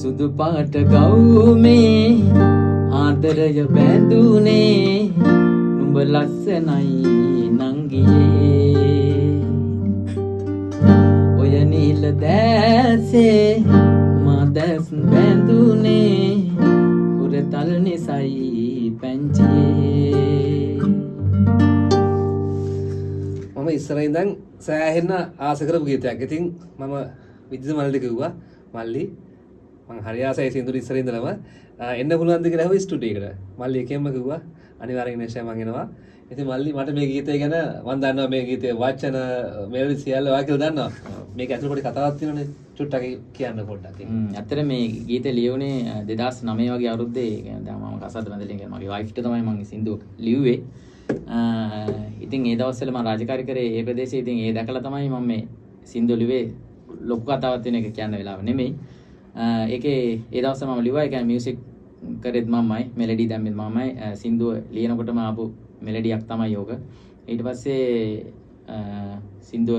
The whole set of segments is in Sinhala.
සුදු පාට ගවුමේ ආදරය බැඳුනේ නුඹ ලස්සනයි නංගියේ ඔය නිල දැසේ මා දැස් බැඳුනේ හුරතල් නිසයි පැංචියේ. මම ඉස්සරහින් ඉඳන් සෑහෙන ආස කරපු ගීතයක්. ඉතින් මම විද්‍යුත් මල්ලිට කිව්වා මල්ලි මං හරි ආසයි සින්දුර ඉස්සරහින් ඉඳලම එන්න පුළුවන්ද කියලා ඇහුවා ස්ටුඩියෝ එකට. මල්ලි එකෙන්ම කිව්වා අනිවාර්යෙන් next time මං එනවා. ඉතින් මල්ලි මට මේ ගීතය ගැන මං දන්නවා මේ ගීතයේ වචන මෙලඩි සියල්ල ඔයා කියලා දන්නවා. මේක ඇතුළේ පොඩි කතාවක් තියෙනවනේ චුට්ටක් කියන්න පොඩ්ඩක්. ඇත්තට මේ ගීතය ලියුනේ 2009 වගේ අවුරුද්දේ. දැන් මම කසාද බඳලින් මගේ වයිෆ්ට තමයි මම සින්දුව ලිව්වේ. ඉතින් ඒ දවස්වල මම රාජකාරී කරේ ඒ ප්‍රදේශයේ. ඉතින් ඒ දැකලා තමයි මම මේ සින්දුව ලිව්වේ. ලොකු කතාවක් තියෙන එක කියන්න වෙලාව නෙමෙයි. ඒකේ ඒ දවස්වල මම ලිව්වා. ඒ කියන්නේ මියුසික් කරෙත් මමයි, මෙලඩි දැම්මෙත් මමයි. සින්දුව ලියනකොටම ආපු මෙලඩියක් තමයි ඕක. ඊට පස්සේ සින්දුව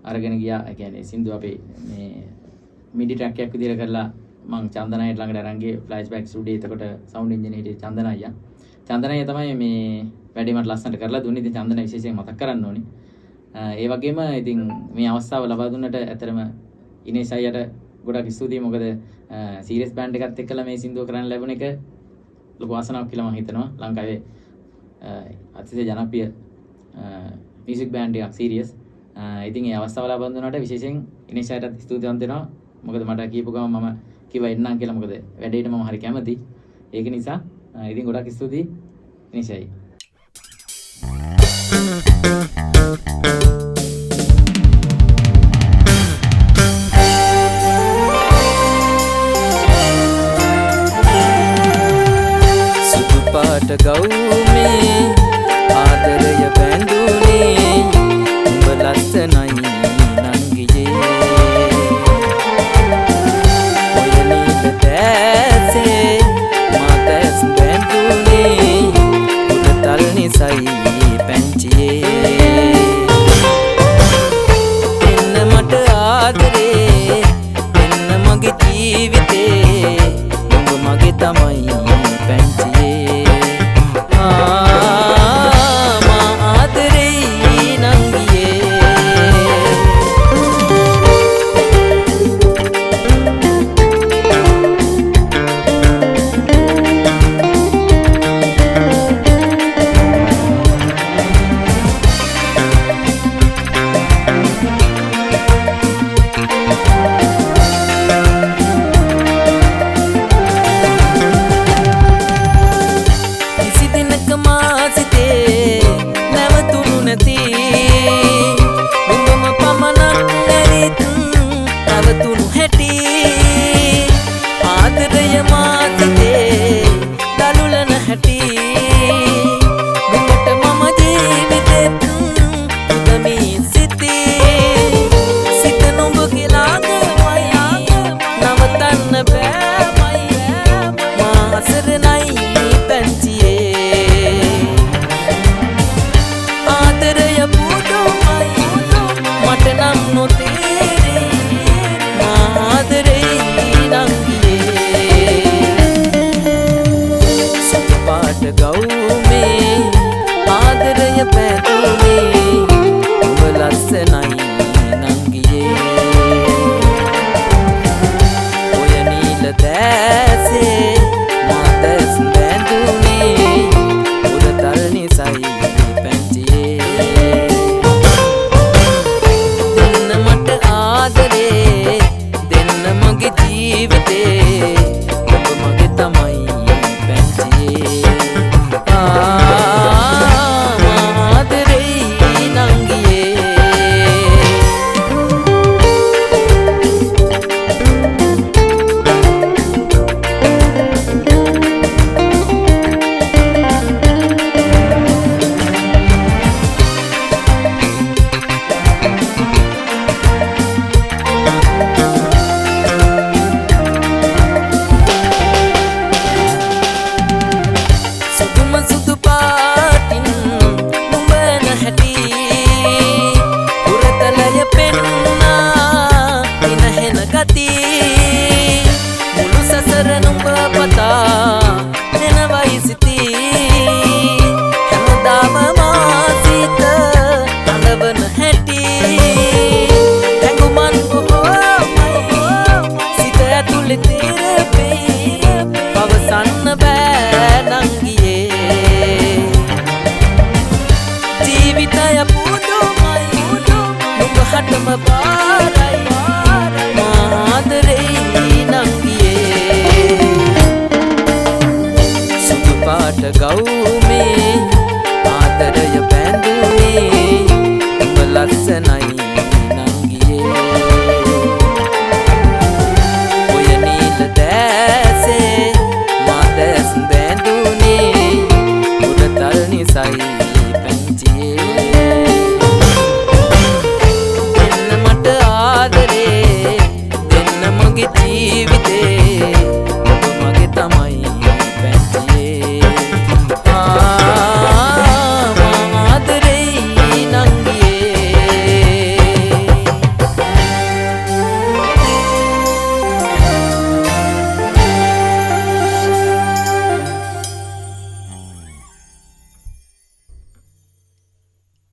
අරගෙන ගියා. ඒ කියන්නේ සින්දුව අපේ මේ මිඩි ට්‍රැක් එකක් විදිහට කරලා මම චන්දනයිට ළඟට අරන් ගියේ ෆ්ලෑෂ්බැක් ස්ටුඩියෝ. එතකොට සවුන්ඩ් ඉන්ජිනියර් හිටියේ චන්දන අයියා. චන්දන අයියා තමයි මේ වැඩේ මට ලස්සනට කරලා දුන්නේ. ඉතින් චන්දන විශේෂයෙන් මතක් කරන්න ඕනේ. ඒ වගේම ඉතින් මේ අවස්ථාව ලබා දුන්නට ඇතරම ඉනේෂ් අයියට ගොඩක් ස්තුතියි. මොකද සීරියස් බෑන්ඩ් එකත් එක්කලා මේ සින්දුව කරන්න ලැබුණ එක ලොකු වාසනාවක් කියලා මම හිතනවා. ලංකාවේ අතිශය ජනප්‍රිය මියුසික් බෑන්ඩ් එකක් සීරියස්. ඉතින් ඒ අවස්ථාව ලබා දුන්නාට විශේෂයෙන් ඉනේෂ් අයිටත් ස්තුතිවන්ත වෙනවා. මොකද මට කියපු ගමන් මම කිව්වා එන්නම් කියලා. මොකද වැඩේට මම හරි කැමතියි. ඒක නිසා ඉතින් ගොඩක් ස්තුතියි ඉනේෂ් අයි. සුදු පාට ගවුමේ ආදරය බැඳුනේ උඹ ලස්සනයි නංගියේ ඔය නිල දැසේ මා දැස් බැඳුනේ උරතල් නිසයි පැංචියේ එන්න මට ආදරේ එන්න මගේ ජීවිතේ උඹ මගේ තමයි පැංචියේ මා ආදරේ නංගියේ